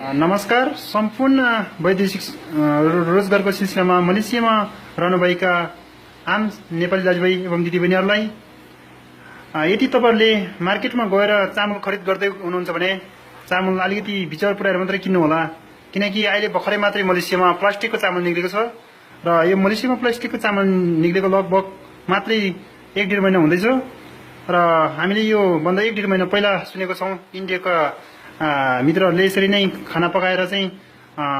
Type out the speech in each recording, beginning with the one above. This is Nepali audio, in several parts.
नमस्कार। सम्पूर्ण वैदेशिक रोजगारको सिलसिलामा मलेसियामा रहनुभएका आम नेपाली दाजुभाइ एवं दिदीबहिनीहरूलाई यदि तपाईँहरूले मार्केटमा गएर चामल खरिद गर्दै हुनुहुन्छ भने चामल अलिकति विचार पुर्याएर मात्रै किन्नु होला, किनकि अहिले भर्खरै मात्रै मलेसियामा प्लास्टिकको चामल निक्लेको छ र यो मलेसियामा प्लास्टिकको चामल निक्लेको लगभग मात्रै 1-1.5 महिना हुँदैछ र हामीले यो भन्दा 1-1.5 महिना पहिला सुनेको छौँ इन्डियाका मित्रहरूले यसरी नै खाना पकाएर चाहिँ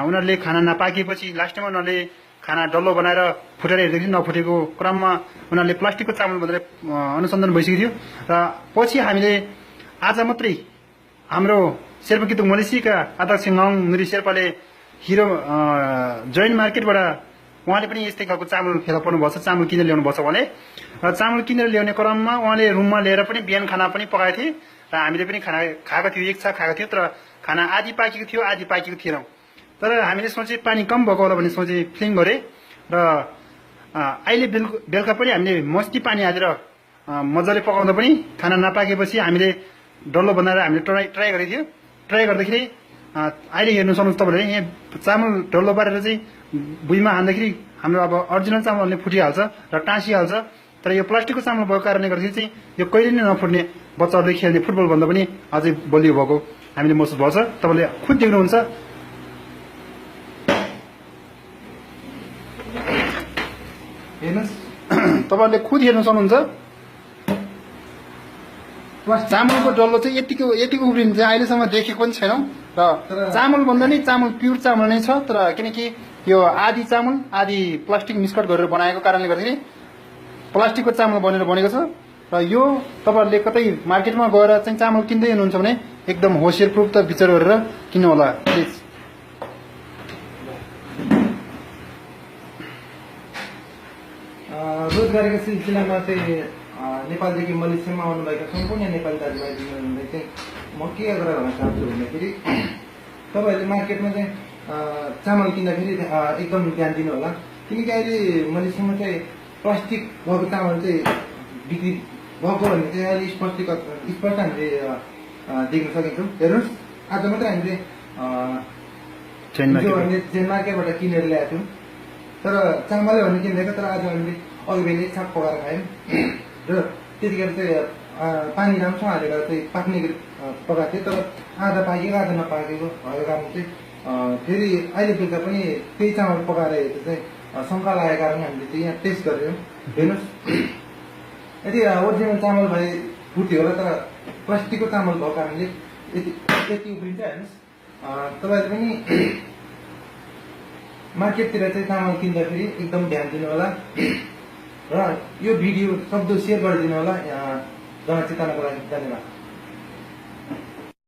उनीहरूले खाना नपाकेपछि लास्टमा उनीहरूले खाना डल्लो बनाएर फुटेर हेर्दाखेरि नफुटेको क्रममा उनीहरूले प्लास्टिकको चामल भनेर अनुसन्धान भइसकेको थियो र पछि हामीले आज मात्रै हाम्रो शेर्पा कितुङ मलेसियाका अध्यक्ष ङाङ नुरी शेर्पाले हिरो जोइन्ट मार्केटबाट उहाँले पनि यस्तै खालको चामल फेला पर्नुभएको छ, चामल किनेर ल्याउनु भएको छ भने र चामल किनेर ल्याउने क्रममा उहाँले रुममा लिएर पनि बिहान खाना पनि पकाएको थिए र हामीले पनि खाना खाएको थियो, एक छाक खाएको थियो, तर खाना आधी पाकेको थियो आधी पाकेको थिएन। तर हामीले सोचे पानी कम भएको होला भन्ने सोचे फिलिङ गरेँ र अहिले बेलुका पनि हामीले मस्ती पानी हालेर मजाले पकाउँदा पनि खाना नपाकेपछि हामीले डल्लो बनाएर हामीले ट्राई गरेको थियो। ट्राई गर्दाखेरि अहिले हेर्नु सक्नुहुन्छ तपाईँहरूले यहाँ चामल डल्लो पारेर चाहिँ भुइँमा हान्दाखेरि हाम्रो अब अरिजिनल चामलले फुटिहाल्छ र टाँसिहाल्छ। तर यो प्लास्टिकको चामल भएको कारणले गर्दाखेरि चाहिँ यो कहिले नै नफुट्ने, बच्चाहरूले खेल्ने फुटबल भन्दा पनि अझै बलियो भएको हामीले महसुस भएको छ। तपाईँले खुद देख्नुहुन्छ हेर्नुहोस्, तपाईँहरूले खुद हेर्नु सक्नुहुन्छ चामलको डल्लो चाहिँ यतिको उब्रिनु चाहिँ अहिलेसम्म देखेको पनि छैनौँ र चामल भन्दा नि चामल प्युर चामल नै छ। तर किनकि यो आधी चामल आधी प्लास्टिक मिक्सकट गरेर बनाएको कारणले गर्दाखेरि प्लास्टिकको चामल बनेर बनेको छ र यो तपाईँहरूले कतै मार्केटमा गएर चाहिँ चामल किन्दै हुनुहुन्छ भने एकदम होसियारपूर्वक त विचार गरेर किन्नु होला प्लिज। रोजगारीको सिलसिलामा चाहिँ नेपालदेखि मलेसियामा आउनुभएका सम्पूर्ण नेपाली दाजुभाइहरूलाई चाहिँ म के गरेर भन्न चाहन्छु भन्दाखेरि तपाईँहरूले मार्केटमा चाहिँ चामल किन्दाखेरि एकदम ध्यान दिनु होला, किनकि अहिले मलेसियामा चाहिँ प्लास्टिक भएको चामल चाहिँ बिक्री भएको भन्ने चाहिँ अहिले स्पष्ट हामीले देख्न सकिन्छौँ। हेर्नुहोस्, आज मात्रै हामीले चेन मार्केटबाट किनेर ल्याएको थियौँ, तर चामलै भन्ने किनेको, तर आज हामीले अघि बेलै छाप पकाएर खायौँ र त्यतिखेर चाहिँ पानी राम्रोसँग हालेर चाहिँ पाक्ने पकाएको थियो, तर आधा पाकेको आधा नपाकेको भएको कारण चाहिँ फेरि अहिले बेलुका पनि त्यही चामल पकाएर हेर्दा चाहिँ शङ्का लागेको कारण हामीले चाहिँ यहाँ टेस्ट गरेर हेर्नुहोस्, यदि ओरिजिनल चामल भए फुट्यो होला, तर प्लास्टिकको चामल भएको कारणले यति उब्रिन्छ। हेर्नुहोस्, तपाईँहरूले पनि मार्केटतिर चाहिँ चामल किन्दाखेरि एकदम ध्यान दिनु होला र यो भिडियो सक्दो सेयर गरिदिनु होला जनचेतनाको लागि। धन्यवाद।